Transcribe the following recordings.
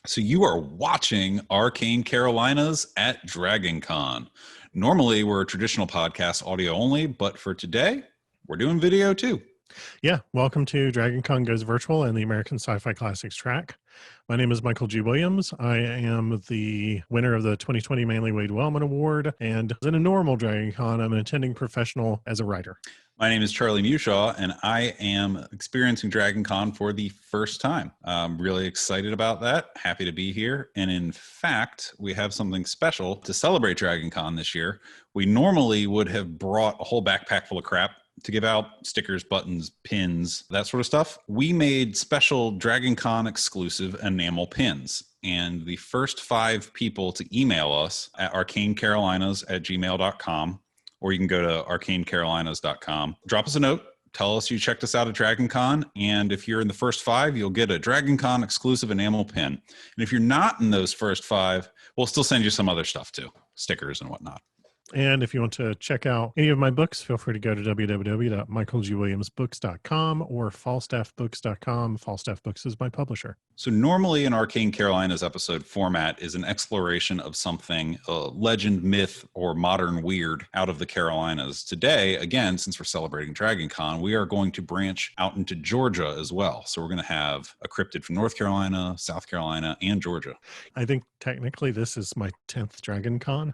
So you are watching Arcane Carolinas at Dragon Con. Normally, we're a traditional podcast audio only, but for today, we're doing video too. Yeah, welcome to Dragon Con Goes Virtual and the American Sci-Fi Classics track. My name is Michael G. Williams. I am the winner of the 2020 Manly Wade Wellman Award, and in a normal Dragon Con, I'm an attending professional as a writer. My name is Charlie Mushaw, and I am experiencing Dragon Con for the first time. I'm really excited about that. Happy to be here. And in fact, we have something special to celebrate Dragon Con this year. We normally would have brought a whole backpack full of crap to give out: stickers, buttons, pins, that sort of stuff. We made special Dragon Con exclusive enamel pins. And the first 5 people to email us at arcanecarolinas@gmail.com, or you can go to arcanecarolinas.com. Drop us a note. Tell us you checked us out at Dragon Con. And if you're in the first 5, you'll get a Dragon Con exclusive enamel pin. And if you're not in those first 5, we'll still send you some other stuff too, stickers and whatnot. And if you want to check out any of my books, feel free to go to www.michaelgwilliamsbooks.com or falstaffbooks.com. Falstaff Books is my publisher. So normally an Arcane Carolinas episode format is an exploration of something, legend, myth, or modern weird out of the Carolinas. Today, again, since we're celebrating Dragon Con, we are going to branch out into Georgia as well. So we're going to have a cryptid from North Carolina, South Carolina, and Georgia. I think technically this is my 10th Dragon Con.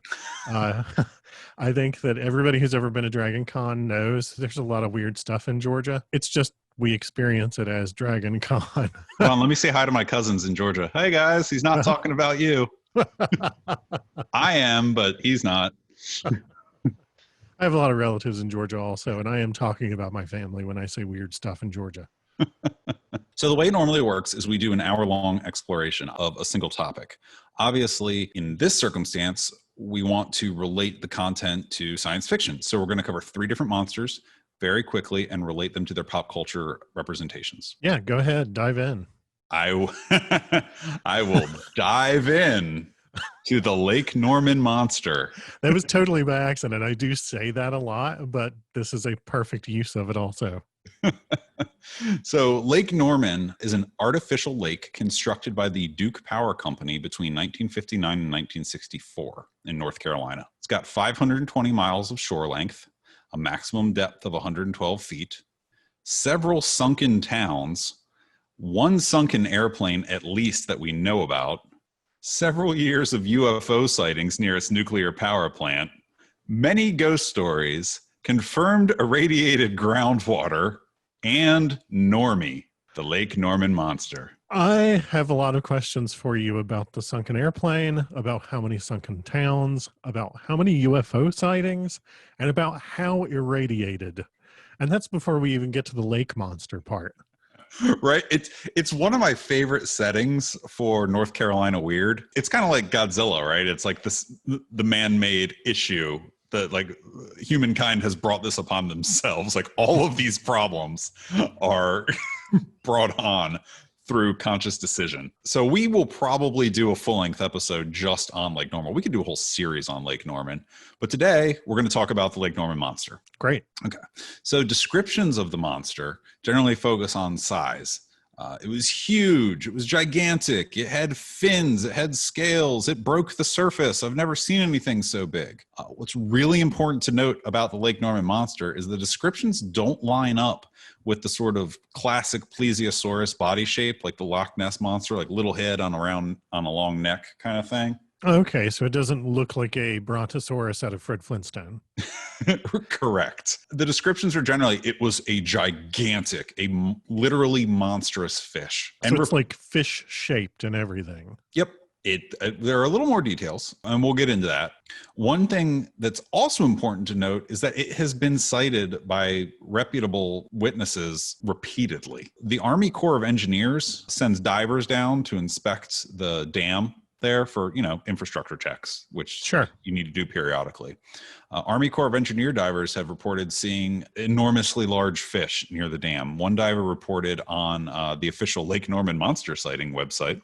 I think that everybody who's ever been to Dragon Con knows there's a lot of weird stuff in Georgia. It's just we experience it as Dragon Con. Hold on, let me say hi to my cousins in Georgia. Hey guys, he's not talking about you. I am, but he's not. I have a lot of relatives in Georgia also, and I am talking about my family when I say weird stuff in Georgia. So the way it normally works is we do an hour-long exploration of a single topic. Obviously, in this circumstance, we want to relate the content to science fiction. So we're going to cover 3 different monsters very quickly and relate them to their pop culture representations. Yeah, go ahead. Dive in. I will dive in to the Lake Norman monster. That was totally by accident. I do say that a lot, but this is a perfect use of it also. So Lake Norman is an artificial lake constructed by the Duke Power Company between 1959 and 1964 in North Carolina. It's got 520 miles of shore length, a maximum depth of 112 feet, several sunken towns, 1 sunken airplane at least that we know about, several years of UFO sightings near its nuclear power plant, many ghost stories, confirmed irradiated groundwater, and Normie, the Lake Norman monster. I have a lot of questions for you about the sunken airplane, about how many sunken towns, about how many UFO sightings, and about how irradiated. And that's before we even get to the lake monster part. Right? It's one of my favorite settings for North Carolina weird. It's kind of like Godzilla, right? It's like the man-made issue that like humankind has brought this upon themselves. Like all of these problems are brought on through conscious decision. So we will probably do a full-length episode just on Lake Norman. We could do a whole series on Lake Norman, but today we're going to talk about the Lake Norman monster. Great. Okay. So descriptions of the monster generally focus on size. It was huge. It was gigantic. It had fins. It had scales. It broke the surface. I've never seen anything so big. What's really important to note about the Lake Norman monster is the descriptions don't line up with the sort of classic plesiosaurus body shape, like the Loch Ness monster, like little head on a long neck kind of thing. Okay, so it doesn't look like a brontosaurus out of Fred Flintstone. Correct. The descriptions are generally, it was a gigantic, literally monstrous fish. So it's like fish-shaped and everything. Yep. There are a little more details, and we'll get into that. One thing that's also important to note is that it has been cited by reputable witnesses repeatedly. The Army Corps of Engineers sends divers down to inspect the dam there for, infrastructure checks, which you need to do periodically. Army Corps of Engineer divers have reported seeing enormously large fish near the dam. One diver reported on the official Lake Norman monster sighting website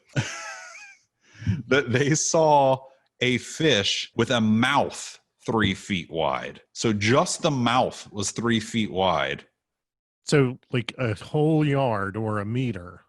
that they saw a fish with a mouth 3 feet wide. So just the mouth was 3 feet wide. So like a whole yard or a meter.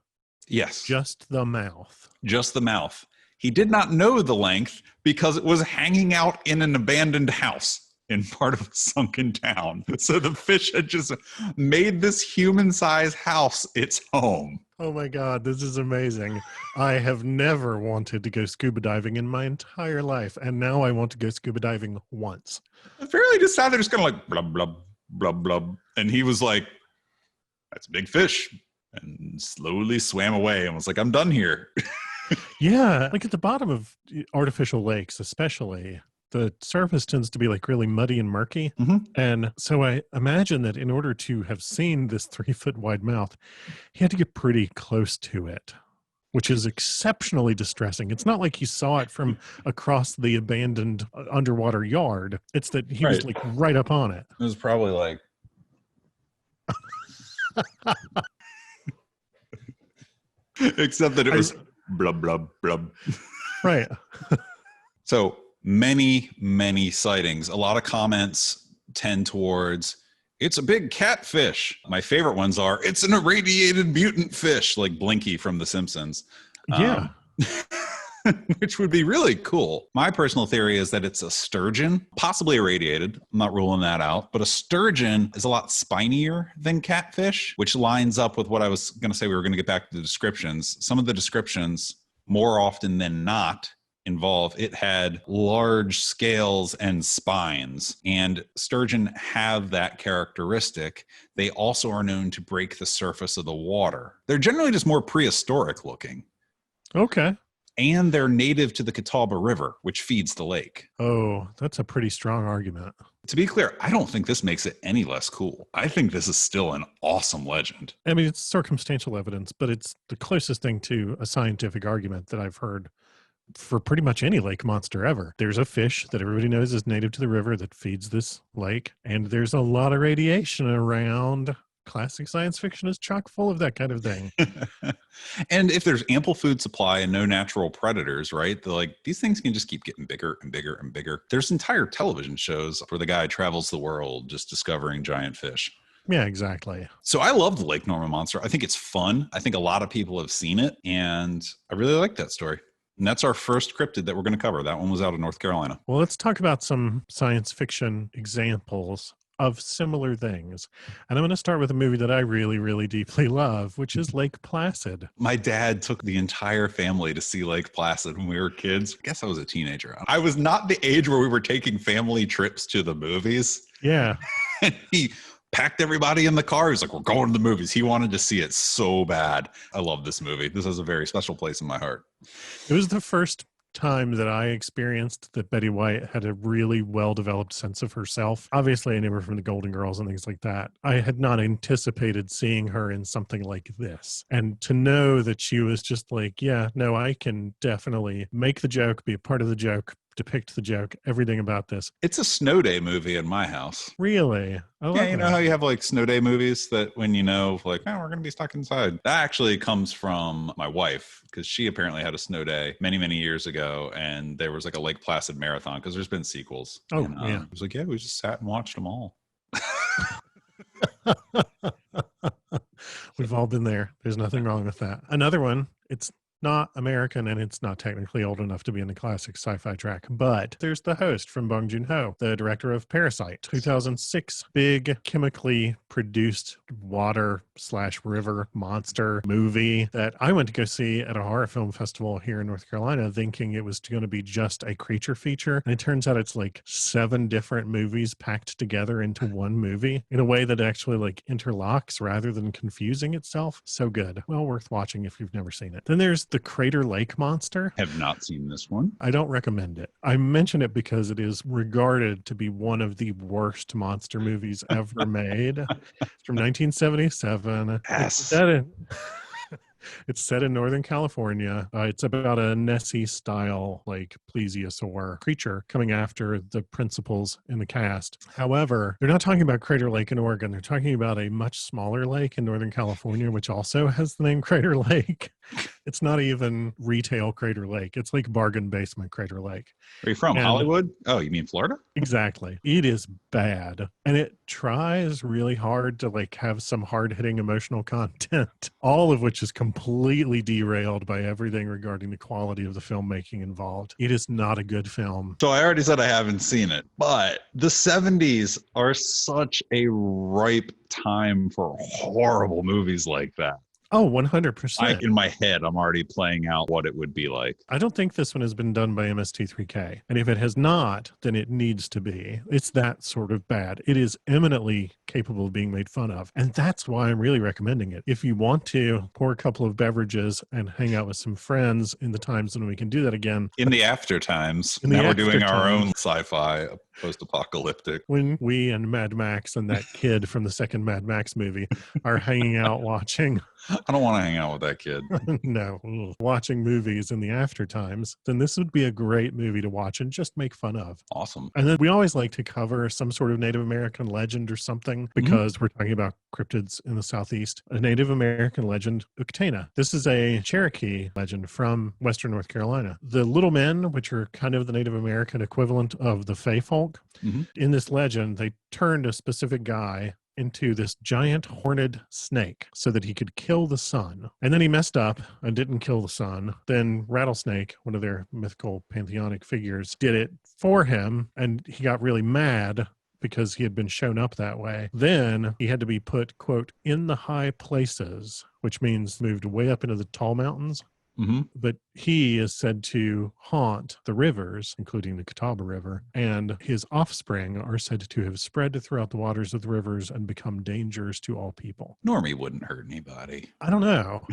Yes. Just the mouth. Just the mouth. He did not know the length because it was hanging out in an abandoned house in part of a sunken town. So the fish had just made this human-sized house its home. Oh my God, this is amazing. I have never wanted to go scuba diving in my entire life, and now I want to go scuba diving once. Apparently just sat there just kind of like blub, blub, blub, blub. And he was like, that's a big fish. And slowly swam away and was like, I'm done here. Yeah, like at the bottom of artificial lakes, especially, the surface tends to be like really muddy and murky. Mm-hmm. And so I imagine that in order to have seen this 3-foot wide mouth, he had to get pretty close to it, which is exceptionally distressing. It's not like he saw it from across the abandoned underwater yard. It's that he was like right up on it. It was probably like... Except that it was blub, blub, blub. Right. So many, many sightings. A lot of comments tend towards, it's a big catfish. My favorite ones are, it's an irradiated mutant fish, like Blinky from The Simpsons. Yeah. Which would be really cool. My personal theory is that it's a sturgeon, possibly irradiated. I'm not ruling that out. But a sturgeon is a lot spinier than catfish, which lines up with what I was going to say. We were going to get back to the descriptions. Some of the descriptions, more often than not, involve it had large scales and spines. And sturgeon have that characteristic. They also are known to break the surface of the water. They're generally just more prehistoric looking. Okay. And they're native to the Catawba River, which feeds the lake. Oh, that's a pretty strong argument. To be clear, I don't think this makes it any less cool. I think this is still an awesome legend. I mean, it's circumstantial evidence, but it's the closest thing to a scientific argument that I've heard for pretty much any lake monster ever. There's a fish that everybody knows is native to the river that feeds this lake, and there's a lot of radiation around. Classic science fiction is chock full of that kind of thing. And if there's ample food supply and no natural predators, right? These things can just keep getting bigger and bigger and bigger. There's entire television shows where the guy travels the world just discovering giant fish. Yeah, exactly. So I love the Lake Norman Monster. I think it's fun. I think a lot of people have seen it, and I really like that story. And that's our first cryptid that we're going to cover. That one was out of North Carolina. Well, let's talk about some science fiction examples of similar things. And I'm going to start with a movie that I really, really deeply love, which is Lake Placid. My dad took the entire family to see Lake Placid when we were kids. I guess I was a teenager. I was not the age where we were taking family trips to the movies. Yeah. And he packed everybody in the car. He was like, we're going to the movies. He wanted to see it so bad. I love this movie. This has a very special place in my heart. It was the first time that I experienced that Betty White had a really well-developed sense of herself. Obviously, I knew her from the Golden Girls and things like that. I had not anticipated seeing her in something like this. And to know that she was just like, yeah, no, I can definitely make the joke, be a part of the joke, depict the joke, everything about this. It's a snow day movie in my house. Really? Yeah, you know how you have like snow day movies that when you know, like, oh, we're going to be stuck inside. That actually comes from my wife because she apparently had a snow day many, many years ago. And there was like a Lake Placid marathon because there's been sequels. Oh, and, yeah. It was like, yeah, we just sat and watched them all. We've all been there. There's nothing wrong with that. Another one, it's not American and it's not technically old enough to be in the classic sci-fi track, but there's The Host from Bong Joon-ho, the director of Parasite, 2006 big chemically produced water/river monster movie that I went to go see at a horror film festival here in North Carolina, thinking it was going to be just a creature feature. And it turns out it's like 7 different movies packed together into one movie in a way that actually like interlocks rather than confusing itself. So good. Well worth watching if you've never seen it. Then there's The Crater Lake Monster. Have not seen this one. I don't recommend it. I mention it because it is regarded to be one of the worst monster movies ever made. It's from 1977. Yes. It's set in Northern California. It's about a Nessie-style, like, plesiosaur creature coming after the principals in the cast. However, they're not talking about Crater Lake in Oregon. They're talking about a much smaller lake in Northern California, which also has the name Crater Lake. It's not even retail Crater Lake. It's like bargain basement Crater Lake. Are you from Hollywood? Oh, you mean Florida? Exactly. It is bad. And it tries really hard to like have some hard-hitting emotional content, all of which is completely completely derailed by everything regarding the quality of the filmmaking involved. It is not a good film. So I already said I haven't seen it, but the 70s are such a ripe time for horrible movies like that. Oh, 100%. In my head, I'm already playing out what it would be like. I don't think this one has been done by MST3K. And if it has not, then it needs to be. It's that sort of bad. It is eminently capable of being made fun of. And that's why I'm really recommending it. If you want to pour a couple of beverages and hang out with some friends in the times when we can do that again. In the after times. Now we're doing our own sci-fi post-apocalyptic. When we and Mad Max and that kid from the second Mad Max movie are hanging out watching. I don't want to hang out with that kid. No, watching movies in the after times, then this would be a great movie to watch and just make fun of. Awesome. And then we always like to cover some sort of Native American legend or something because we're talking about cryptids in the Southeast. A Native American legend, Uktena. This is a Cherokee legend from Western North Carolina. The Little Men, which are kind of the Native American equivalent of the Fae folk, in this legend, they turned a specific guy into this giant horned snake so that he could kill the sun. And then he messed up and didn't kill the sun. Then Rattlesnake, one of their mythical pantheonic figures, did it for him, and he got really mad because he had been shown up that way. Then he had to be put, quote, in the high places, which means moved way up into the tall mountains. But he is said to haunt the rivers, including the Catawba River, and his offspring are said to have spread throughout the waters of the rivers and become dangers to all people. Normie wouldn't hurt anybody. I don't know.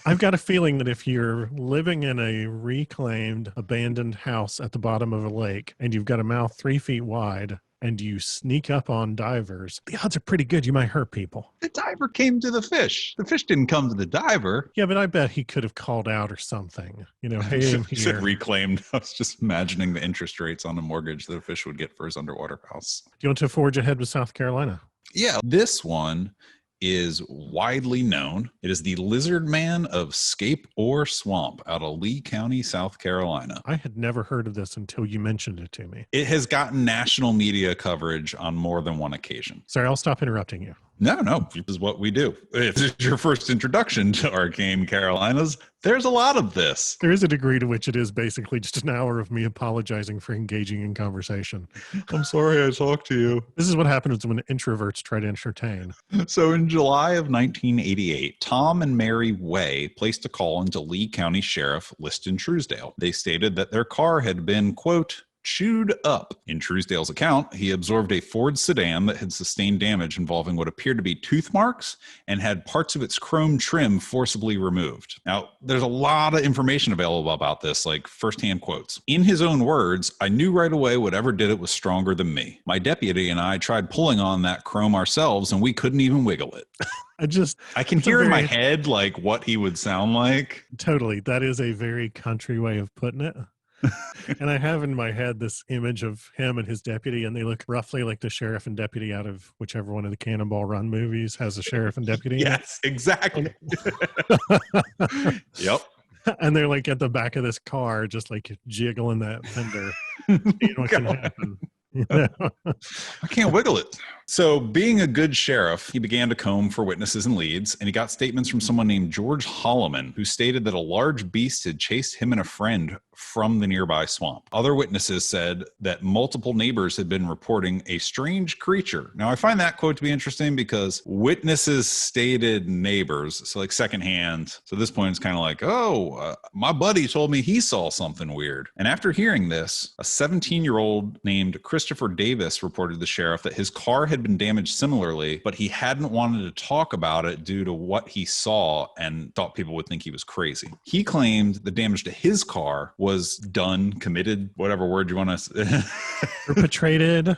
I've got a feeling that if you're living in a reclaimed, abandoned house at the bottom of a lake and you've got a mouth 3 feet wide, and you sneak up on divers, the odds are pretty good you might hurt people. The diver came to the fish. The fish didn't come to the diver. Yeah, but I bet he could have called out or something. You know, hey, I'm You here. said reclaimed. I was just imagining the interest rates on a mortgage that a fish would get for his underwater house. Do you want to forge ahead with South Carolina? Yeah, this one is widely known. It is the lizard man of Scape Ore Swamp out of Lee County, South Carolina. I had never heard of this until you mentioned it to me. It has gotten national media coverage on more than one occasion. Sorry, I'll stop interrupting you. No, this is what we do. If this is your first introduction to Arcane Carolinas, there's a lot of this. There is a degree to which it is basically just an hour of me apologizing for engaging in conversation. I'm sorry I talked to you. This is what happens when introverts try to entertain. So in July of 1988, Tom and Mary Way placed a call into Lee County Sheriff Liston Truesdale. They stated that their car had been, quote, chewed up. In Truesdale's account, he observed a Ford sedan that had sustained damage involving what appeared to be tooth marks and had parts of its chrome trim forcibly removed. Now, there's a lot of information available about this, like firsthand quotes. In his own words, I knew right away whatever did it was stronger than me. My deputy and I tried pulling on that chrome ourselves and we couldn't even wiggle it. I can hear in my head like what he would sound like. Totally. That is a very country way of putting it. And I have in my head this image of him and his deputy, and they look roughly like the sheriff and deputy out of whichever one of the Cannonball Run movies has a sheriff and deputy. Yes, exactly. Yep. And they're like at the back of this car, just like jiggling that fender, seeing what can happen. I can't wiggle it. So being a good sheriff, he began to comb for witnesses and leads, and he got statements from someone named George Holloman, who stated that a large beast had chased him and a friend from the nearby swamp. Other witnesses said that multiple neighbors had been reporting a strange creature. Now, I find that quote to be interesting because witnesses stated neighbors, so like secondhand. So at this point, it's kind of like, my buddy told me he saw something weird. And after hearing this, a 17-year-old named Christopher Davis reported to the sheriff that his car had been damaged similarly, but he hadn't wanted to talk about it due to what he saw and thought people would think he was crazy. He claimed the damage to his car was committed, whatever word you want to say. Perpetrated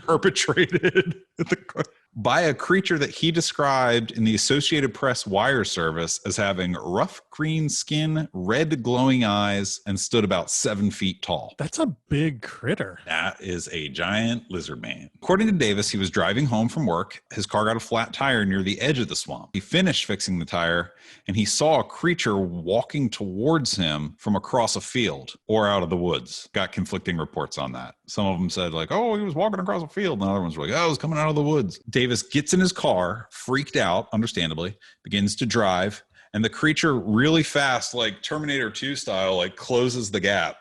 by a creature that he described in the Associated Press wire service as having rough green skin, red glowing eyes, and stood about 7 feet tall. That's a big critter. That is a giant lizard man. According to Davis, he was driving home from work. His car got a flat tire near the edge of the swamp. He finished fixing the tire, and he saw a creature walking towards him from across a field or out of the woods. Got conflicting reports on that. Some of them said like, he was walking across a field. And other ones were like, it was coming out of the woods. Davis gets in his car, freaked out, understandably, begins to drive. And the creature really fast, like Terminator 2 style, like closes the gap,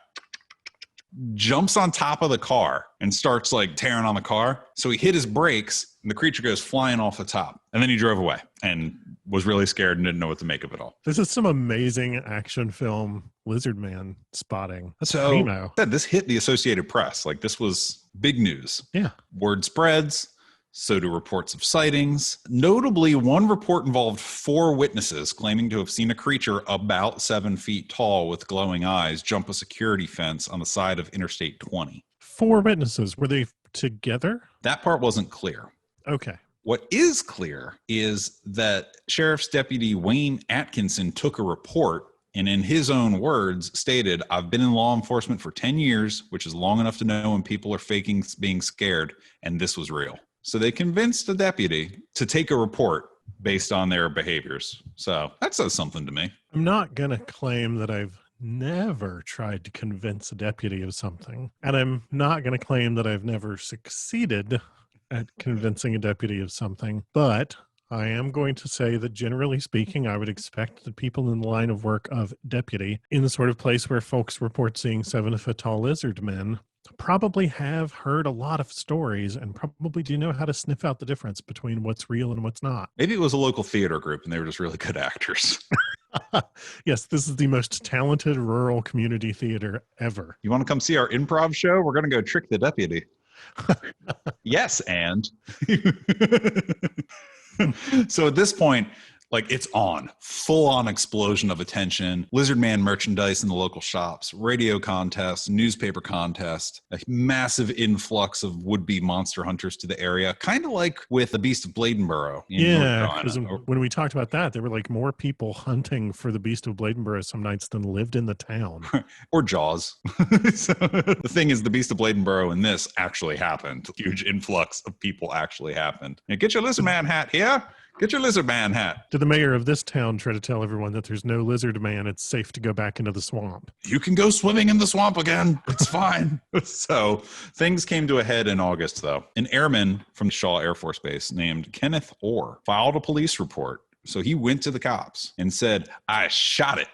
jumps on top of the car and starts like tearing on the car. So he hit his brakes and the creature goes flying off the top. And then he drove away and was really scared and didn't know what to make of it all. This is some amazing action film lizard man spotting. That's primo. This hit the Associated Press. Like, this was big news. Yeah. Word spreads. So do reports of sightings. Notably, one report involved 4 witnesses claiming to have seen a creature about 7 feet tall with glowing eyes jump a security fence on the side of Interstate 20. 4 witnesses. Were they together? That part wasn't clear. Okay. What is clear is that Sheriff's Deputy Wayne Atkinson took a report and in his own words stated, "I've been in law enforcement for 10 years, which is long enough to know when people are faking being scared, and this was real." So they convinced the deputy to take a report based on their behaviors. So that says something to me. I'm not going to claim that I've never tried to convince a deputy of something. And I'm not going to claim that I've never succeeded at convincing a deputy of something. But I am going to say that generally speaking, I would expect the people in the line of work of deputy in the sort of place where folks report seeing 7-foot-tall lizard men probably have heard a lot of stories and probably do know how to sniff out the difference between what's real and what's not. Maybe it was a local theater group and they were just really good actors. Yes, this is the most talented rural community theater ever. You want to come see our improv show? We're going to go trick the deputy. Yes, and so at this point, like, it's on, full on explosion of attention. Lizard Man merchandise in the local shops, radio contests, newspaper contest, a massive influx of would-be monster hunters to the area, kind of like with the Beast of Bladenboro. Yeah, because when we talked about that, there were like more people hunting for the Beast of Bladenboro some nights than lived in the town. Or Jaws. So, the thing is, the Beast of Bladenboro and this actually happened. Huge influx of people actually happened. And get your Lizard Man hat here. Get your Lizard Man hat. Did the mayor of this town try to tell everyone that there's no Lizard Man? It's safe to go back into the swamp. You can go swimming in the swamp again. It's fine. So things came to a head in August, though. An airman from Shaw Air Force Base named Kenneth Orr filed a police report. So he went to the cops and said, "I shot it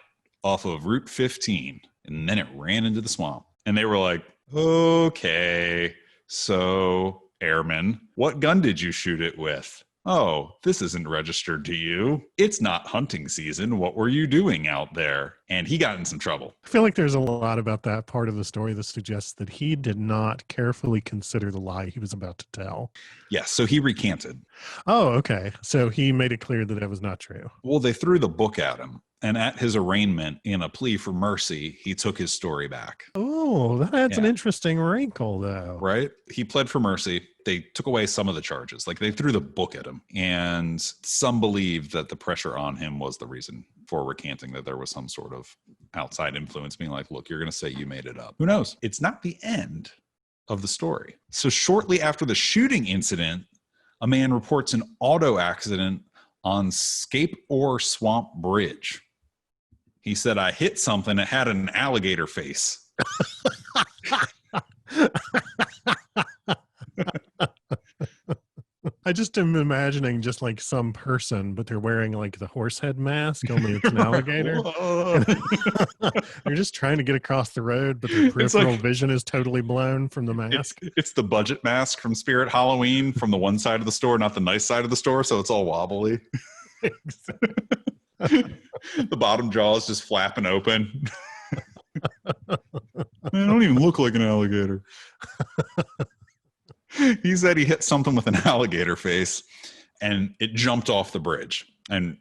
off of Route 15. And then it ran into the swamp." And they were like, "Okay, so airman, what gun did you shoot it with?" "Oh, this isn't registered to you. It's not hunting season. What were you doing out there?" And he got in some trouble. I feel like there's a lot about that part of the story that suggests that he did not carefully consider the lie he was about to tell. Yes, so he recanted. Oh, okay. So he made it clear that it was not true. Well, they threw the book at him. And at his arraignment, in a plea for mercy, he took his story back. Oh, that's an interesting wrinkle, though. Right? He pled for mercy. They took away some of the charges. Like, they threw the book at him. And some believe that the pressure on him was the reason for recanting, that there was some sort of outside influence being like, "Look, you're going to say you made it up." Who knows? It's not the end of the story. So shortly after the shooting incident, a man reports an auto accident on Scape Ore Swamp Bridge. He said, "I hit something that had an alligator face." I just am imagining just like some person, but they're wearing like the horse head mask, only it's an alligator. They're just trying to get across the road, but their peripheral vision is totally blown from the mask. It's the budget mask from Spirit Halloween from the one side of the store, not the nice side of the store, so it's all wobbly. The bottom jaw is just flapping open. Man, I don't even look like an alligator. He said he hit something with an alligator face and it jumped off the bridge and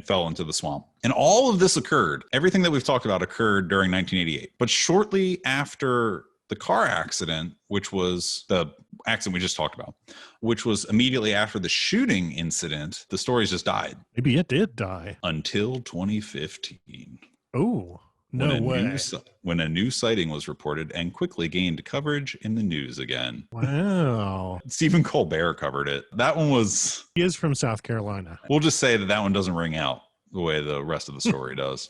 fell into the swamp. And all of this occurred, everything that we've talked about occurred during 1988. But shortly after the car accident, which was the accident we just talked about, which was immediately after the shooting incident, the stories just died. Maybe it did die. Until 2015. Oh, no way. When a new sighting was reported and quickly gained coverage in the news again. Wow. Stephen Colbert covered it. That one was... He is from South Carolina. We'll just say that one doesn't ring out the way the rest of the story does.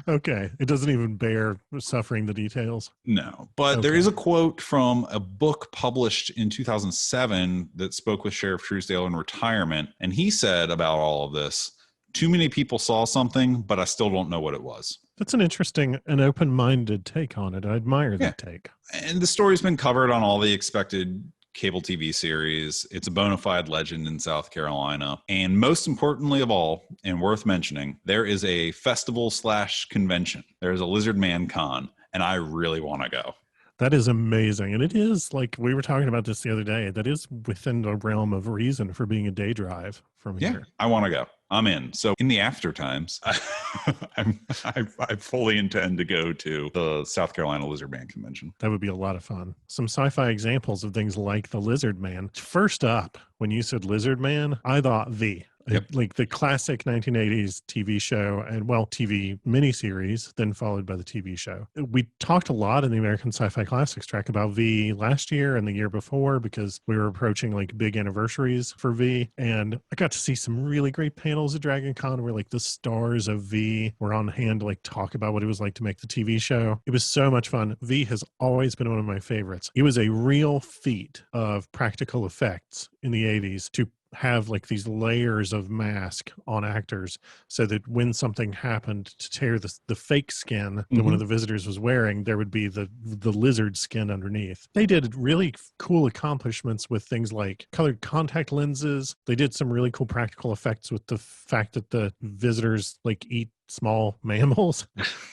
Okay. It doesn't even bear suffering the details. No, but There is a quote from a book published in 2007 that spoke with Sheriff Truesdale in retirement. And he said about all of this, too many people saw something, but I still don't know what it was. That's an interesting and open-minded take on it. I admire Yeah. that take. And the story's been covered on all the expected cable TV series. It's a bona fide legend in South Carolina. And most importantly of all, and worth mentioning, there is a festival/convention. There's a Lizard Man Con, and I really want to go. That is amazing. And it is, like we were talking about this the other day, that is within the realm of reason for being a day drive from here. I want to go. I'm in. So in the after times, I fully intend to go to the South Carolina Lizard Man Convention. That would be a lot of fun. Some sci-fi examples of things like the Lizard Man. First up, when you said Lizard Man, I thought like the classic 1980s TV show and, well, TV miniseries, then followed by the TV show. We talked a lot in the American Sci-Fi Classics track about V last year and the year before because we were approaching like big anniversaries for V. And I got to see some really great panels at Dragon Con where like the stars of V were on hand to like talk about what it was like to make the TV show. It was so much fun. V has always been one of my favorites. It was a real feat of practical effects in the 80s to have like these layers of mask on actors so that when something happened to tear the fake skin that one of the visitors was wearing, there would be the lizard skin underneath. They did really cool accomplishments with things like colored contact lenses. They did some really cool practical effects with the fact that the visitors like eat small mammals.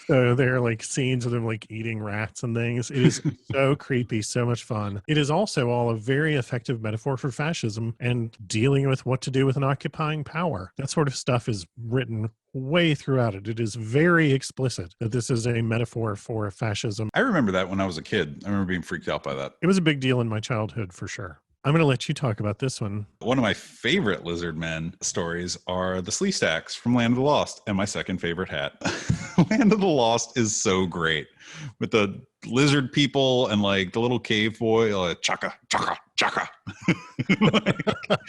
So there are like scenes of them like eating rats and things. It is so creepy, so much fun. It is also all a very effective metaphor for fascism and dealing with what to do with an occupying power. That sort of stuff is written way throughout it. It is very explicit that this is a metaphor for fascism. I remember that when I was a kid. I remember being freaked out by that. It was a big deal in my childhood for sure. I'm going to let you talk about this one. One of my favorite Lizard Men stories are the Slee Stacks from Land of the Lost, and my second favorite hat. Land of the Lost is so great with the lizard people and like the little cave boy, like chaka chaka chaka.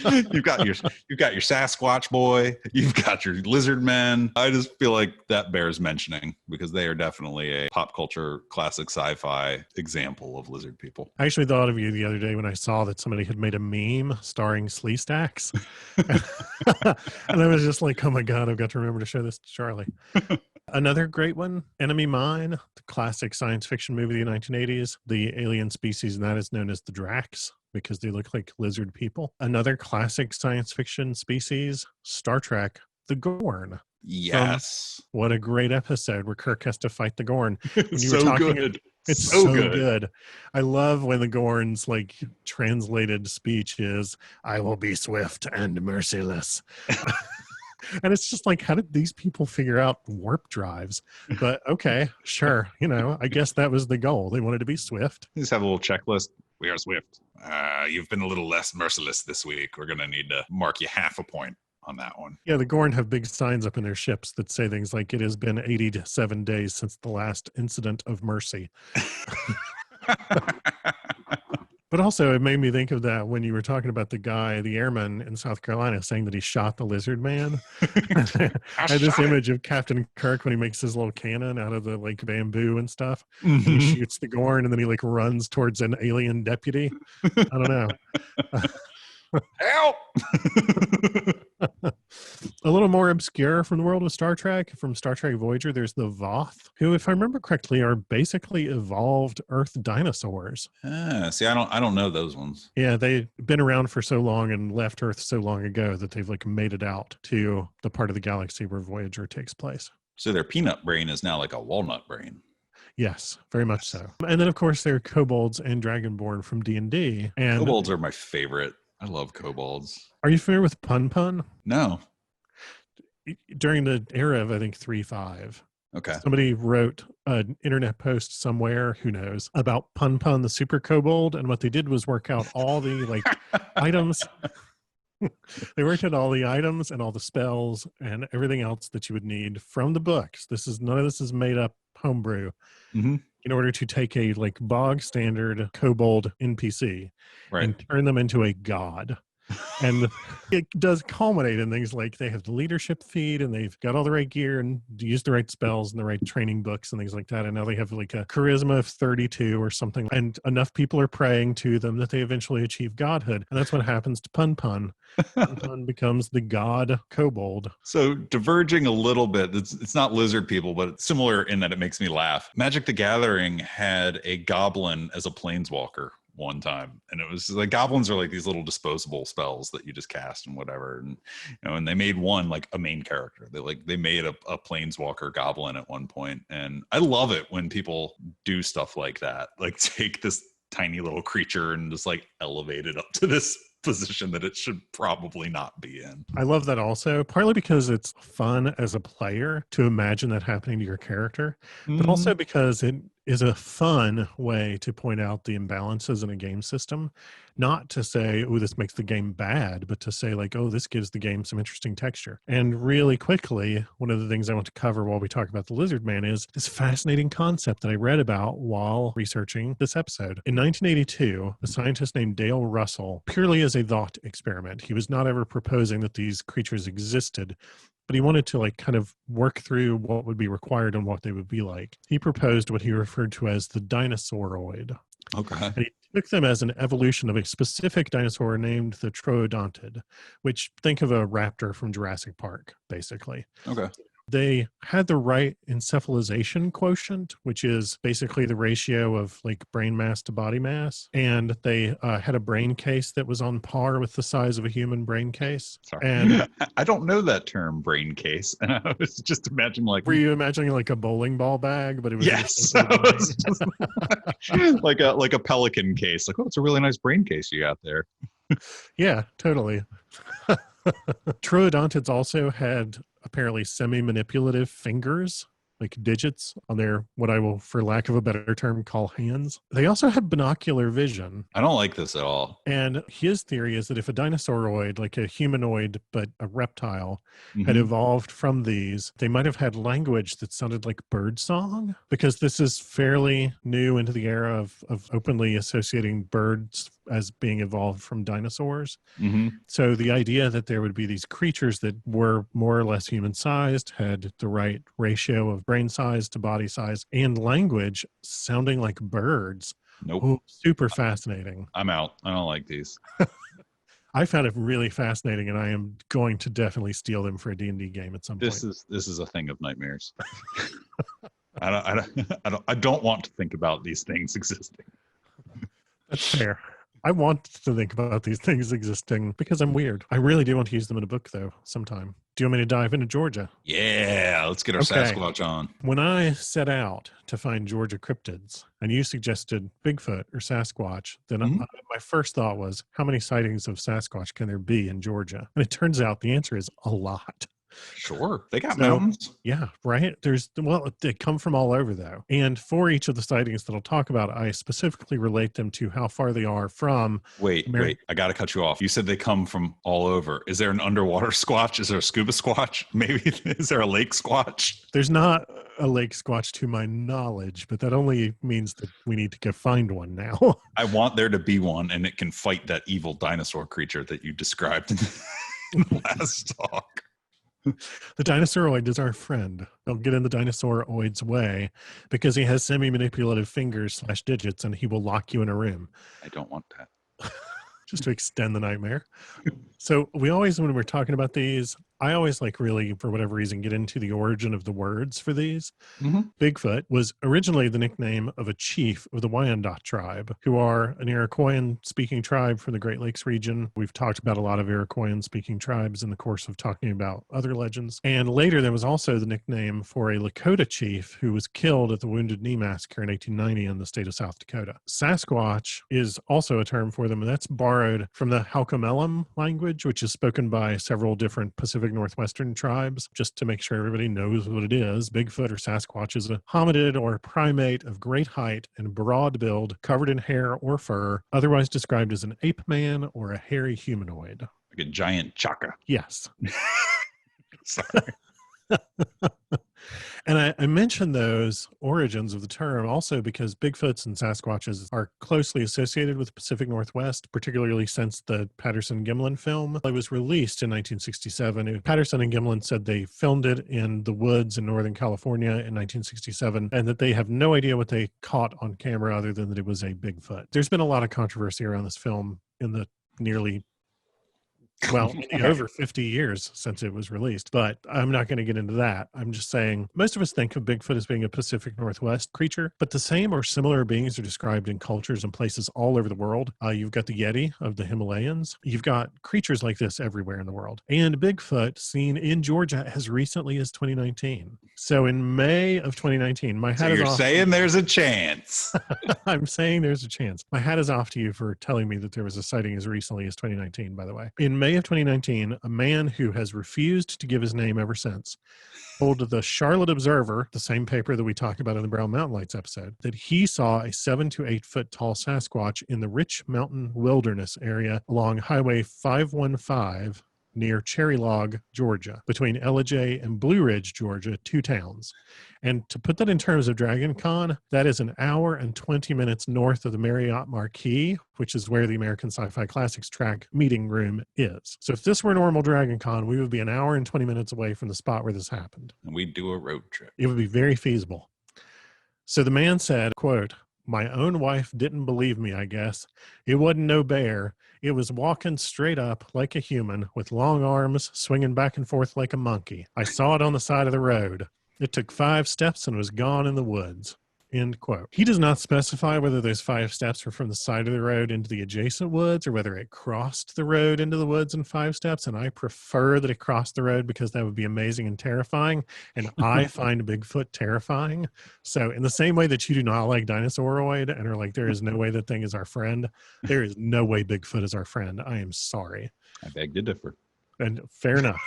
You've got your Sasquatch boy, you've got your lizard men. I just feel like that bears mentioning because they are definitely a pop culture classic sci-fi example of lizard people. I actually thought of you the other day when I saw that somebody had made a meme starring Slee Stacks. And I was just like, oh my God, I've got to remember to show this to Charlie. Another great one, Enemy Mine, the classic science fiction movie of the 1980s. The alien species in that is known as the Drax because they look like lizard people. Another classic science fiction species, Star Trek, the Gorn. Yes. What a great episode where Kirk has to fight the Gorn. It's so good. It's so good. I love when the Gorn's like translated speech is, I will be swift and merciless. And it's just like, how did these people figure out warp drives? But okay, sure. You know, I guess that was the goal. They wanted to be swift. You just have a little checklist. We are swift. You've been a little less merciless this week. We're going to need to mark you half a point on that one. Yeah, the Gorn have big signs up in their ships that say things like, it has been 87 days since the last incident of mercy. But also, it made me think of that when you were talking about the guy, the airman in South Carolina, saying that he shot the lizard man. I had this image of Captain Kirk when he makes his little cannon out of the like bamboo and stuff. And he shoots the Gorn, and then he like runs towards an alien deputy. I don't know. Help! A little more obscure from the world of Star Trek, from Star Trek Voyager, there's the Voth, who, if I remember correctly, are basically evolved Earth dinosaurs. See, I don't know those ones. Yeah, they've been around for so long and left Earth so long ago that they've like made it out to the part of the galaxy where Voyager takes place. So their peanut brain is now like a walnut brain. Yes, very much so. And then, of course, there are kobolds and dragonborn from D&D. And kobolds are my favorite. I love kobolds. Are you familiar with Pun Pun? No. During the era of, I think, 3.5. Okay. Somebody wrote an internet post somewhere, who knows, about Pun Pun, the super kobold. And what they did was work out all the like items. They worked out all the items and all the spells and everything else that you would need from the books. None of this is made up homebrew. In order to take a like bog standard kobold NPC and turn them into a god. And it does culminate in things like they have the leadership feed and they've got all the right gear and use the right spells and the right training books and things like that. And now they have like a charisma of 32 or something. And enough people are praying to them that they eventually achieve godhood. And that's what happens to Pun Pun. Pun Pun becomes the god kobold. So diverging a little bit, it's not lizard people, but it's similar in that it makes me laugh. Magic the Gathering had a goblin as a planeswalker one time, and it was like goblins are like these little disposable spells that you just cast and whatever, and and they made one like a main character. They made a planeswalker goblin at one point, and I love it when people do stuff like that, like take this tiny little creature and just like elevate it up to this position that it should probably not be in. I love that also, partly because it's fun as a player to imagine that happening to your character, but also because it is a fun way to point out the imbalances in a game system. Not to say, oh, this makes the game bad, but to say like, oh, this gives the game some interesting texture. And really quickly, one of the things I want to cover while we talk about the Lizard Man is this fascinating concept that I read about while researching this episode. In 1982, a scientist named Dale Russell, purely as a thought experiment, he was not ever proposing that these creatures existed, but he wanted to like kind of work through what would be required and what they would be like. He proposed what he referred to as the dinosauroid. Okay. And he took them as an evolution of a specific dinosaur named the Troodontid, which think of a raptor from Jurassic Park, basically. Okay. They had the right encephalization quotient, which is basically the ratio of like brain mass to body mass. And they had a brain case that was on par with the size of a human brain case. Sorry. And I don't know that term, brain case. And I was just imagining like... Were you imagining like a bowling ball bag? But it was yes. Just like a pelican case. Like, oh, it's a really nice brain case you got there. Yeah, totally. Troodontids also had apparently semi-manipulative fingers, like digits on their, what I will, for lack of a better term, call hands. They also had binocular vision. I don't like this at all. And his theory is that if a dinosauroid, like a humanoid but a reptile, had evolved from these, they might have had language that sounded like bird song, because this is fairly new into the era of openly associating birds as being evolved from dinosaurs. So the idea that there would be these creatures that were more or less human-sized, had the right ratio of brain size to body size, and language sounding like birds. Nope. Ooh, super fascinating. I'm out. I don't like these. I found it really fascinating, and I am going to definitely steal them for a D&D game at some point. This is a thing of nightmares. I don't want to think about these things existing. That's fair. I want to think about these things existing because I'm weird. I really do want to use them in a book, though, sometime. Do you want me to dive into Georgia? Yeah, let's get our Sasquatch on. When I set out to find Georgia cryptids, and you suggested Bigfoot or Sasquatch, then my first thought was, how many sightings of Sasquatch can there be in Georgia? And it turns out the answer is a lot. Sure. They got mountains. Yeah, right. They come from all over, though. And for each of the sightings that I'll talk about, I specifically relate them to how far they are from... Wait. I got to cut you off. You said they come from all over. Is there an underwater squatch? Is there a scuba squatch? Maybe is there a lake squatch? There's not a lake squatch to my knowledge, but that only means that we need to go find one now. I want there to be one, and it can fight that evil dinosaur creature that you described in the last talk. The dinosauroid is our friend. Don't get in the dinosauroid's way because he has semi-manipulative fingers / digits, and he will lock you in a room. I don't want that. Just to extend the nightmare. So we always, when we're talking about these, I always like really, for whatever reason, get into the origin of the words for these. Bigfoot was originally the nickname of a chief of the Wyandot tribe, who are an Iroquoian-speaking tribe from the Great Lakes region. We've talked about a lot of Iroquoian-speaking tribes in the course of talking about other legends. And later, there was also the nickname for a Lakota chief who was killed at the Wounded Knee Massacre in 1890 in the state of South Dakota. Sasquatch is also a term for them, and that's borrowed from the Halkomelem language, which is spoken by several different Pacific Northwestern tribes. Just to make sure everybody knows what it is, Bigfoot or Sasquatch is a hominid or primate of great height and broad build, covered in hair or fur, otherwise described as an ape man or a hairy humanoid. Like a giant chaka. Yes. Sorry. And I mentioned those origins of the term also because Bigfoots and Sasquatches are closely associated with the Pacific Northwest, particularly since the Patterson-Gimlin film. It was released in 1967. Patterson and Gimlin said they filmed it in the woods in Northern California in 1967, and that they have no idea what they caught on camera other than that it was a Bigfoot. There's been a lot of controversy around this film in the over 50 years since it was released, but I'm not going to get into that. I'm just saying most of us think of Bigfoot as being a Pacific Northwest creature, but the same or similar beings are described in cultures and places all over the world. You've got the Yeti of the Himalayas. You've got creatures like this everywhere in the world. And Bigfoot seen in Georgia as recently as 2019. So in May of 2019, my hat is off. So you're saying there's a chance. I'm saying there's a chance. My hat is off to you for telling me that there was a sighting as recently as 2019, by the way. In May of 2019, a man who has refused to give his name ever since told the Charlotte Observer, the same paper that we talked about in the Brown Mountain Lights episode, that he saw a 7 to 8 foot tall Sasquatch in the Rich Mountain Wilderness area along Highway 515 near Cherry Log, Georgia, between Ellijay and Blue Ridge, Georgia, 2 towns. And to put that in terms of Dragon Con, that is an hour and 20 minutes north of the Marriott Marquis, which is where the American Sci-Fi Classics track meeting room is. So if this were normal Dragon Con, we would be an hour and 20 minutes away from the spot where this happened. And we'd do a road trip. It would be very feasible. So the man said, quote, "My own wife didn't believe me, I guess. It wasn't no bear. It was walking straight up like a human with long arms, swinging back and forth like a monkey. I saw it on the side of the road. It took 5 steps and was gone in the woods." End quote. He does not specify whether those 5 steps were from the side of the road into the adjacent woods or whether it crossed the road into the woods in 5 steps. And I prefer that it crossed the road because that would be amazing and terrifying. And I find Bigfoot terrifying. So in the same way that you do not like Dinosauroid and are like, there is no way that thing is our friend, there is no way Bigfoot is our friend. I am sorry. I beg to differ. And fair enough.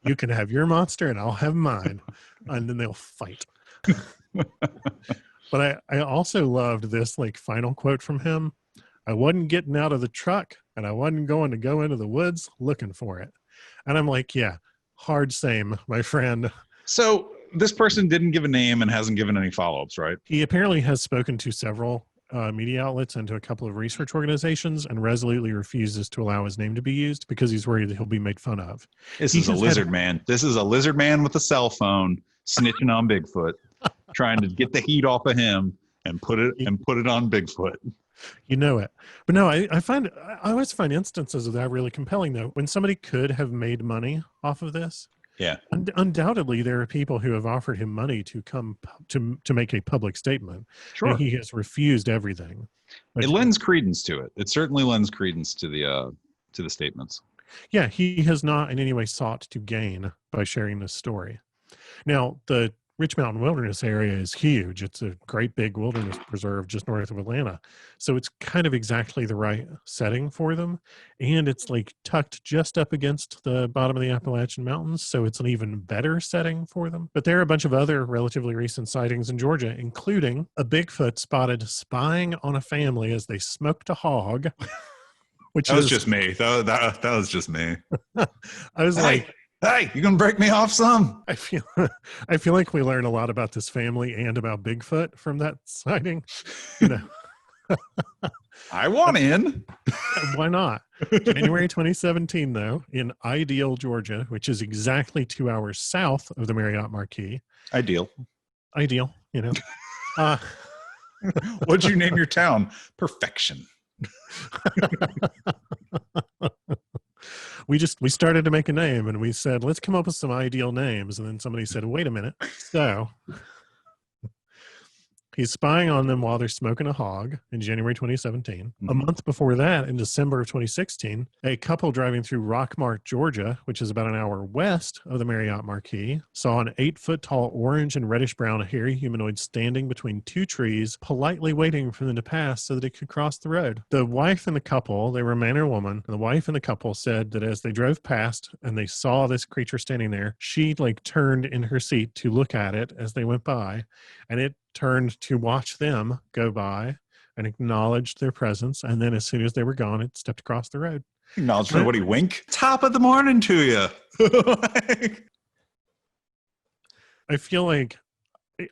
You can have your monster and I'll have mine. And then they'll fight. But I also loved this like final quote from him. "I wasn't getting out of the truck and I wasn't going to go into the woods looking for it." And I'm like, yeah, hard same, my friend. So this person didn't give a name and hasn't given any follow-ups, right? He apparently has spoken to several media outlets and to a couple of research organizations and resolutely refuses to allow his name to be used because he's worried that he'll be made fun of. This is a lizard man. This is a lizard man with a cell phone snitching on Bigfoot, trying to get the heat off of him and put it on Bigfoot. You know it. But no, I always find instances of that really compelling though. When somebody could have made money off of this. Yeah. Undoubtedly, there are people who have offered him money to come to make a public statement. Sure. And he has refused everything. It lends credence to it. It certainly lends credence to the statements. Yeah, he has not in any way sought to gain by sharing this story. Now, the Rich Mountain Wilderness area is huge. It's a great big wilderness preserve just north of Atlanta. So it's kind of exactly the right setting for them. And it's like tucked just up against the bottom of the Appalachian Mountains. So it's an even better setting for them. But there are a bunch of other relatively recent sightings in Georgia, including a Bigfoot spotted spying on a family as they smoked a hog. That was just me. That was just me. I was like, hey, you gonna break me off some? I feel like we learn a lot about this family and about Bigfoot from that sighting. You know, I want in. Why not? January 2017, though, in Ideal, Georgia, which is exactly 2 hours south of the Marriott Marquis. Ideal, you know. What'd you name your town? Perfection. We started to make a name and we said, let's come up with some ideal names. And then somebody said, wait a minute. So he's spying on them while they're smoking a hog in January 2017. Mm-hmm. A month before that, in December of 2016, a couple driving through Rockmart, Georgia, which is about an hour west of the Marriott Marquis, saw an 8-foot-tall orange and reddish-brown hairy humanoid standing between 2 trees, politely waiting for them to pass so that it could cross the road. The wife and the couple, they were a man and a woman, and the wife and the couple said that as they drove past and they saw this creature standing there, she turned in her seat to look at it as they went by, and it turned to watch them go by and acknowledged their presence. And then as soon as they were gone, it stepped across the road. Acknowledgement, what do you wink? Top of the morning to you. I feel like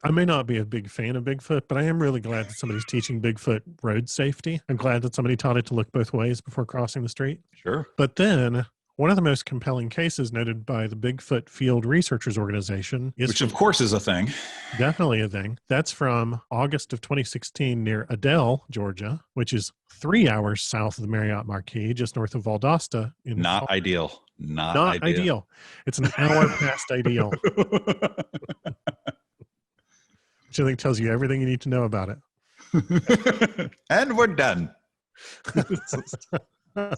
I may not be a big fan of Bigfoot, but I am really glad that somebody's teaching Bigfoot road safety. I'm glad that somebody taught it to look both ways before crossing the street. Sure. But then one of the most compelling cases noted by the Bigfoot Field Researchers Organization is Which, of course, is a thing. definitely a thing. That's from August of 2016 near Adel, Georgia, which is 3 hours south of the Marriott Marquis, just north of Valdosta. Not ideal. Not ideal. It's an hour past ideal, which I think tells you everything you need to know about it. And we're done.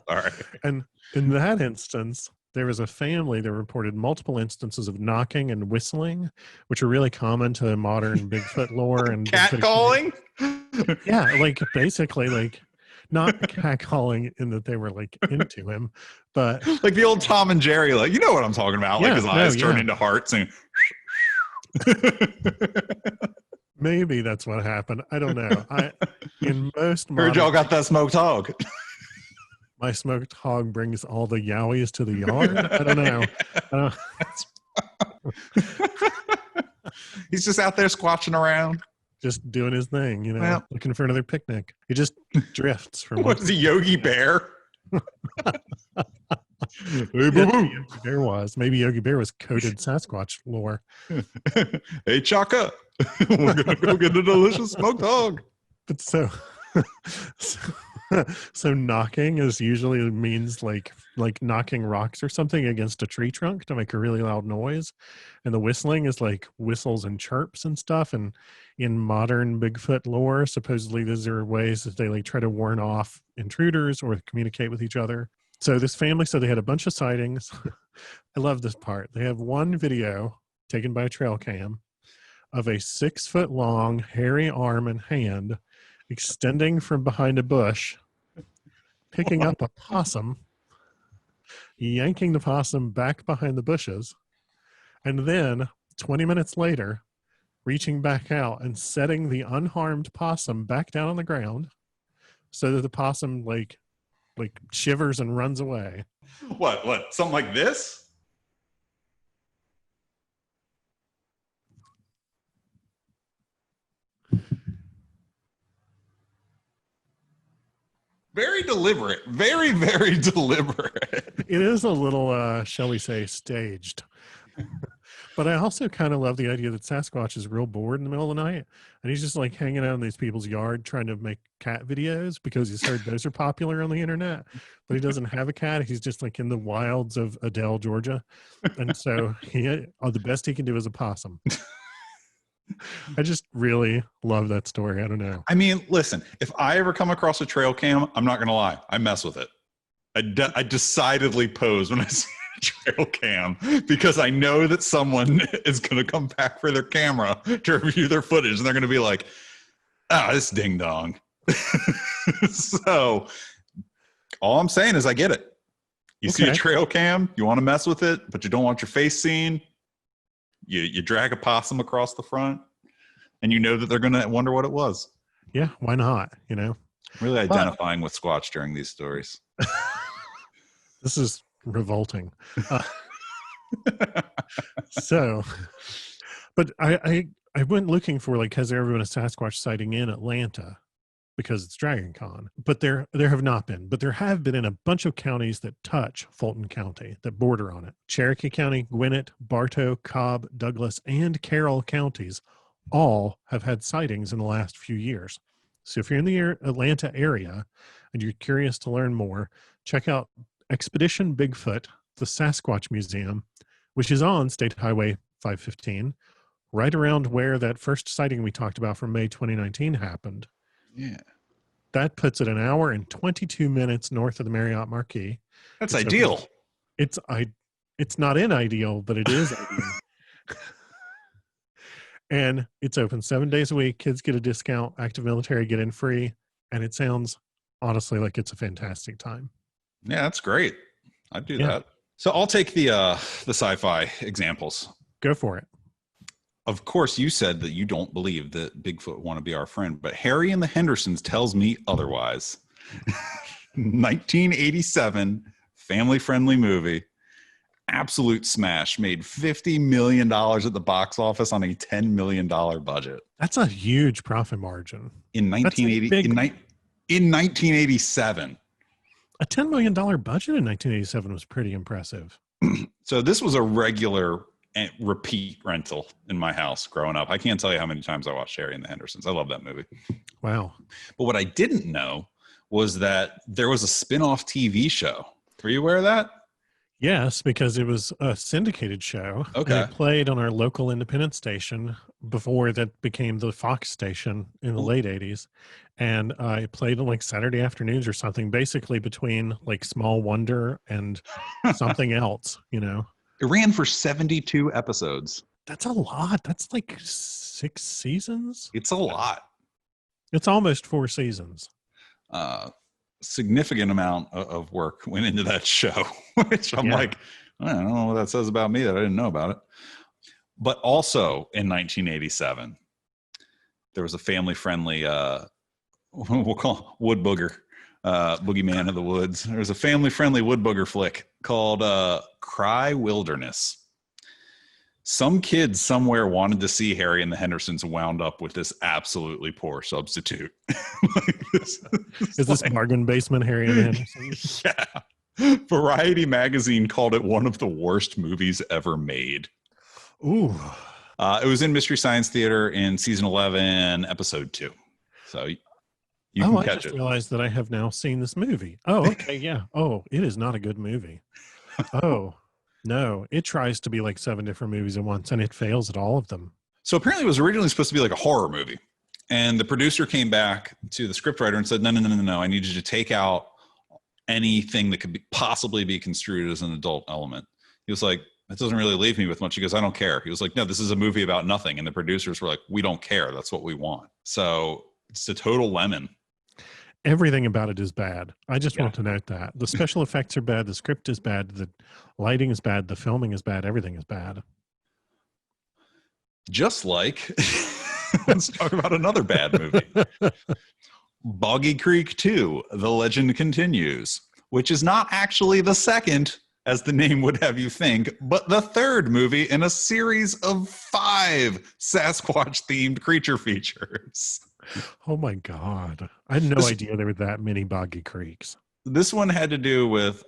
Sorry. And in that instance, there was a family that reported multiple instances of knocking and whistling, which are really common to modern Bigfoot lore and Catcalling? Yeah, like basically like not catcalling in that they were like into him, but like the old Tom and Jerry, like, you know what I'm talking about. Yeah, like his eyes turn yeah. into hearts and maybe that's what happened. I don't know. In most heard y'all got that smoked hog. My smoked hog brings all the yowies to the yard. I don't know. He's just out there squatching around. Just doing his thing, you know, Well, looking for another picnic. He just drifts from what is he, Yogi Bear? Hey, boo-boo. Yogi Bear was. Maybe Yogi Bear was coded Sasquatch lore. Hey, Chaka, we're gonna go get a delicious smoked hog. But so knocking is usually means like knocking rocks or something against a tree trunk to make a really loud noise, and the whistling is like whistles and chirps and stuff. And in modern Bigfoot lore, supposedly these are ways that they like try to warn off intruders or communicate with each other. So this family said they had a bunch of sightings. I love this part. They have one video taken by a trail cam of a 6 foot long hairy arm and hand extending from behind a bush, picking up a possum, yanking the possum back behind the bushes, and then 20 minutes later, reaching back out and setting the unharmed possum back down on the ground so that the possum like shivers and runs away. What? Something like this? Very deliberate. Very, very deliberate. It is a little, shall we say, staged. But I also kind of love the idea that Sasquatch is real bored in the middle of the night, and he's just like hanging out in these people's yard trying to make cat videos because he's heard those are popular on the internet. But he doesn't have a cat. He's just like in the wilds of Adel, Georgia. And so the best he can do is a possum. I just really love that story. I don't know. I mean, listen, if I ever come across a trail cam, I'm not going to lie. I mess with it. I decidedly pose when I see a trail cam because I know that someone is going to come back for their camera to review their footage, and they're going to be like, this ding dong. So all I'm saying is I get it. You see a trail cam, you want to mess with it, but you don't want your face seen. You drag a possum across the front, and you know that they're going to wonder what it was. Yeah, why not? You know, really identifying with Squatch during these stories. This is revolting. But I went looking for like, has there ever been a Sasquatch sighting in Atlanta? Because it's Dragon Con, but there have not been, but there have been in a bunch of counties that touch Fulton County, that border on it. Cherokee County, Gwinnett, Bartow, Cobb, Douglas, and Carroll counties all have had sightings in the last few years. So if you're in the Atlanta area and you're curious to learn more, check out Expedition Bigfoot, the Sasquatch Museum, which is on State Highway 515, right around where that first sighting we talked about from May 2019 happened. Yeah. That puts it an hour and 22 minutes north of the Marriott Marquis. That's ideal. It's not in ideal, but it is ideal. And it's open 7 days a week. Kids get a discount. Active military get in free. And it sounds honestly like it's a fantastic time. Yeah, that's great. I'd do that. So I'll take the sci-fi examples. Go for it. Of course, you said that you don't believe that Bigfoot want to be our friend, but Harry and the Hendersons tells me otherwise. 1987, family-friendly movie. absolute smash, made $50 million at the box office on a $10 million budget. That's a huge profit margin. In 1980, in 1987. A $10 million budget in 1987 was pretty impressive. So this was a regular repeat rental in my house growing up. I can't tell you how many times I watched Harry and the Hendersons. I love that movie. Wow. But what I didn't know was that there was a spin-off TV show. Were you aware of that? Yes, because it was a syndicated show. Okay. And it played on our local independent station before that became the Fox station in the late 80s. And it played on like Saturday afternoons or something, basically between like Small Wonder and something else, you know. It ran for 72 episodes. That's a lot. That's like 6 seasons. It's a lot. It's almost 4 seasons. Significant amount of work went into that show, which I'm like, I don't know what that says about me that I didn't know about it. But also in 1987, there was a family-friendly, we'll call wood booger, boogeyman of the woods. There was a family-friendly wood booger flick called Cry Wilderness. Some kid somewhere wanted to see Harry and the Hendersons wound up with this absolutely poor substitute. Is this bargain basement Harry and the Hendersons? Yeah. Variety magazine called it one of the worst movies ever made. Ooh. It was in Mystery Science Theater in season 11, episode 2. So you can catch it. I just realized that I have now seen this movie. Oh, okay. Yeah. Oh, it is not a good movie. Oh. No, it tries to be like 7 different movies at once, and it fails at all of them. So apparently it was originally supposed to be like a horror movie. And the producer came back to the scriptwriter and said, no. I need you to take out anything that could possibly be construed as an adult element. He was like, that doesn't really leave me with much. He goes, I don't care. He was like, no, this is a movie about nothing. And the producers were like, we don't care. That's what we want. So it's a total lemon. Everything about it is bad. I just want to note that. The special effects are bad. The script is bad. The lighting is bad. The filming is bad. Everything is bad. Just like, let's talk about another bad movie. Boggy Creek 2, The Legend Continues, which is not actually the second, as the name would have you think, but the third movie in a series of 5 Sasquatch-themed creature features. Oh my God. I had no idea there were that many boggy creeks. This one had to do with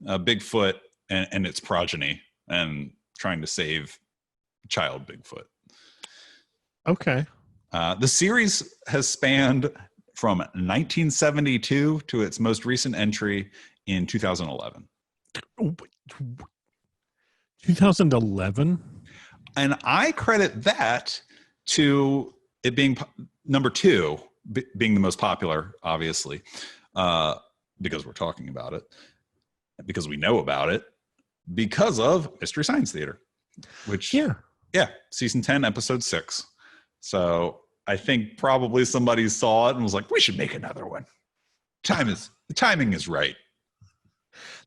Bigfoot and its progeny and trying to save child Bigfoot. Okay. The series has spanned from 1972 to its most recent entry in 2011. 2011? And I credit that to it being number 2, being the most popular, obviously, because we're talking about it, because we know about it, because of Mystery Science Theater, which, season 10, episode 6. So I think probably somebody saw it and was like, we should make another one. The timing is right.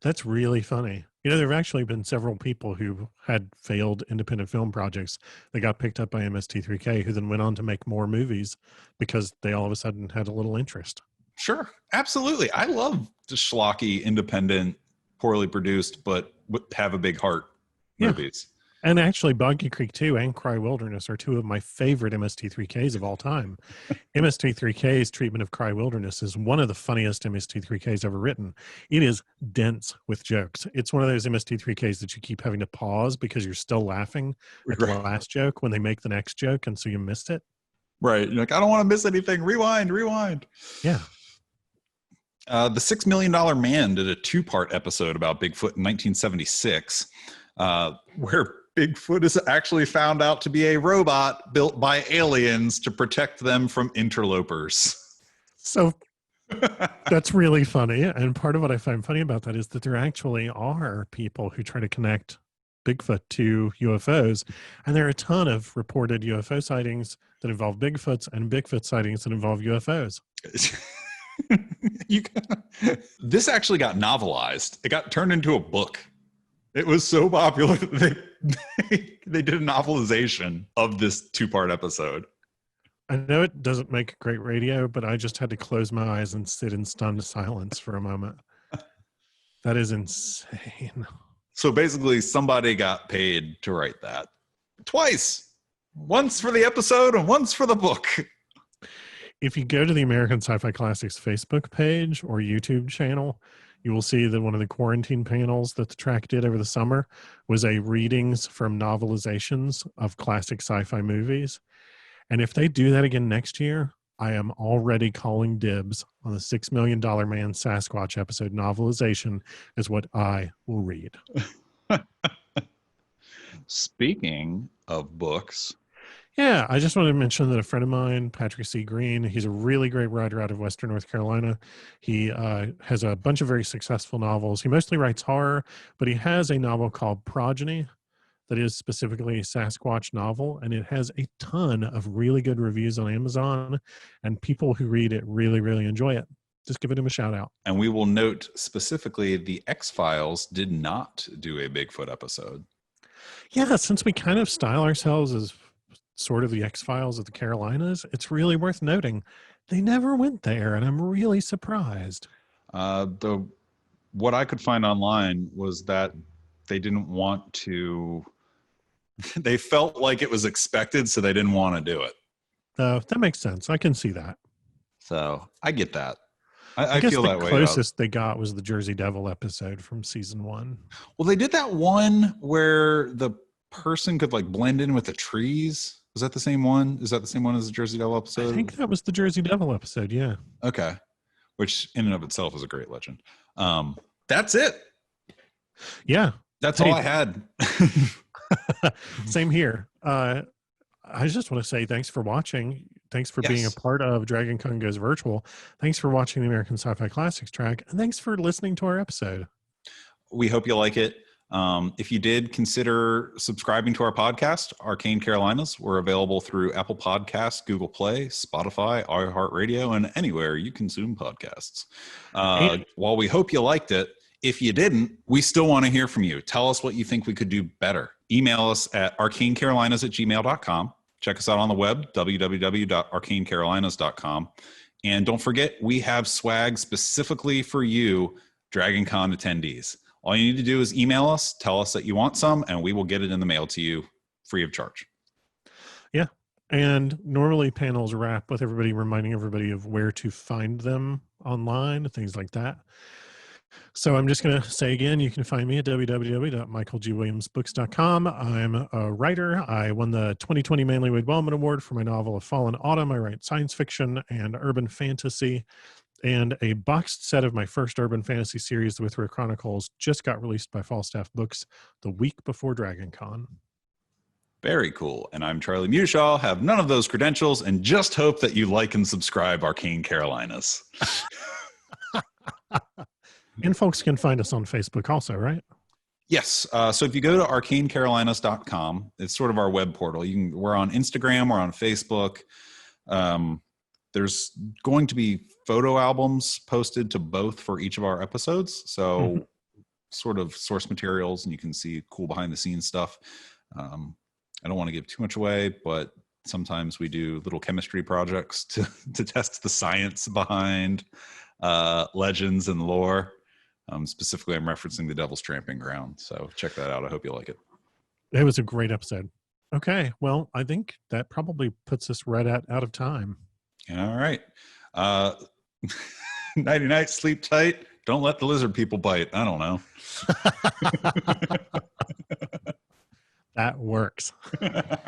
That's really funny. You know, there have actually been several people who had failed independent film projects that got picked up by MST3K who then went on to make more movies because they all of a sudden had a little interest. Sure. Absolutely. I love the schlocky, independent, poorly produced, but have a big heart movies. And actually, Boggy Creek 2 and Cry Wilderness are 2 of my favorite MST3Ks of all time. MST3K's treatment of Cry Wilderness is one of the funniest MST3Ks ever written. It is dense with jokes. It's one of those MST3Ks that you keep having to pause because you're still laughing at the last joke when they make the next joke, and so you missed it. Right. You're like, I don't want to miss anything. Rewind. Yeah. The $6 Million Man did a 2-part episode about Bigfoot in 1976, where Bigfoot is actually found out to be a robot built by aliens to protect them from interlopers. So that's really funny. And part of what I find funny about that is that there actually are people who try to connect Bigfoot to UFOs. And there are a ton of reported UFO sightings that involve Bigfoots and Bigfoot sightings that involve UFOs. This actually got novelized. It got turned into a book. It was so popular that they did a novelization of this 2-part episode. I know it doesn't make great radio, but I just had to close my eyes and sit in stunned silence for a moment. That is insane. So basically, somebody got paid to write that twice. Once for the episode and once for the book. If you go to the American Sci-Fi Classics Facebook page or YouTube channel, you will see that one of the quarantine panels that the track did over the summer was a readings from novelizations of classic sci-fi movies. And if they do that again next year, I am already calling dibs on the $6 Million Man Sasquatch episode novelization as what I will read. Speaking of books. Yeah, I just wanted to mention that a friend of mine, Patrick C. Green, he's a really great writer out of Western North Carolina. He has a bunch of very successful novels. He mostly writes horror, but he has a novel called Progeny that is specifically a Sasquatch novel, and it has a ton of really good reviews on Amazon, and people who read it really, really enjoy it. Just give him a shout out. And we will note specifically the X-Files did not do a Bigfoot episode. Yeah, since we kind of style ourselves as sort of the X-Files of the Carolinas, it's really worth noting they never went there, and I'm really surprised. What I could find online was that they didn't want to. They felt like it was expected, so they didn't want to do it. That makes sense. I can see that. So I get that. I guess feel the that way. Closest they got was the Jersey Devil episode from season 1. Well, they did that one where the person could like blend in with the trees. Was that the same one? Is that the same one as the Jersey Devil episode? I think that was the Jersey Devil episode, yeah. Okay. Which in and of itself is a great legend. That's it. Yeah. That's all I had. Same here. I just want to say thanks for watching. Thanks for being a part of Dragon Con Goes Virtual. Thanks for watching the American Sci-Fi Classics track. And thanks for listening to our episode. We hope you like it. If you did, consider subscribing to our podcast, Arcane Carolinas. We're available through Apple Podcasts, Google Play, Spotify, iHeartRadio, and anywhere you consume podcasts. While we hope you liked it, if you didn't, we still want to hear from you. Tell us what you think we could do better. Email us at arcanecarolinas@gmail.com. Check us out on the web, www.arcanecarolinas.com. And don't forget, we have swag specifically for you, Dragon Con attendees. All you need to do is email us, tell us that you want some, and we will get it in the mail to you free of charge. Yeah. And normally panels wrap with everybody reminding everybody of where to find them online, things like that. So I'm just going to say again, you can find me at www.michaelgwilliamsbooks.com. I'm a writer. I won the 2020 Manly Wade Wellman Award for my novel, A Fallen Autumn. I write science fiction and urban fantasy. And a boxed set of my first urban fantasy series, The Withrow Chronicles, just got released by Falstaff Books the week before Dragon Con. Very cool. And I'm Charlie Mushaw, have none of those credentials, and just hope that you like and subscribe Arcane Carolinas. And folks can find us on Facebook also, right? Yes. So if you go to arcanecarolinas.com, it's sort of our web portal. We're on Instagram, we're on Facebook. There's going to be photo albums posted to both for each of our episodes. So sort of source materials, and you can see cool behind the scenes stuff. I don't want to give too much away, but sometimes we do little chemistry projects to test the science behind legends and lore. Specifically, I'm referencing the Devil's Tramping Ground. So check that out. I hope you like it. It was a great episode. Okay. Well, I think that probably puts us right out of time. All right. Nighty night, sleep tight. Don't let the lizard people bite. I don't know. That works. All right.